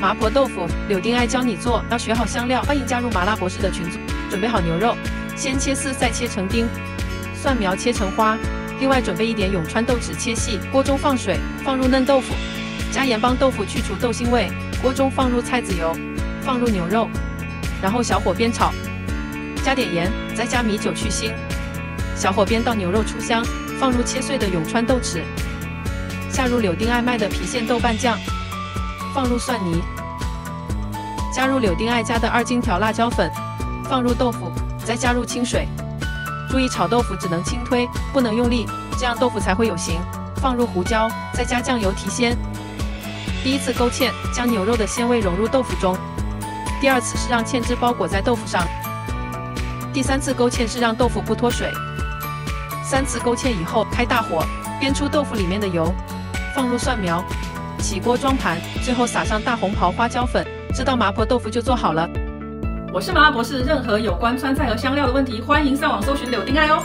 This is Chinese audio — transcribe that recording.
麻婆豆腐，柳丁爱教你做，要学好香料，欢迎加入麻辣博士的群组。准备好牛肉，先切丝再切成丁，蒜苗切成花。另外准备一点永川豆豉切细，锅中放水，放入嫩豆腐，加盐帮豆腐去除豆腥味。锅中放入菜籽油，放入牛肉，然后小火煸炒，加点盐，再加米酒去腥。小火煸到牛肉出香，放入切碎的永川豆豉，下入柳丁爱卖的郫县豆瓣酱，放入蒜泥，加入柳丁爱家的2金条辣椒粉，放入豆腐，再加入清水。注意炒豆腐只能轻推，不能用力，这样豆腐才会有形。放入胡椒，再加酱油提鲜。第一次勾芡，将牛肉的鲜味融入豆腐中；第二次是让芡汁包裹在豆腐上；第三次勾芡是让豆腐不脱水。3次勾芡以后，开大火煸出豆腐里面的油，放入蒜苗，起锅装盘，最后撒上大红袍花椒粉，这道麻婆豆腐就做好了。我是麻辣博士，任何有关川菜和香料的问题，欢迎上网搜寻柳丁爱哦。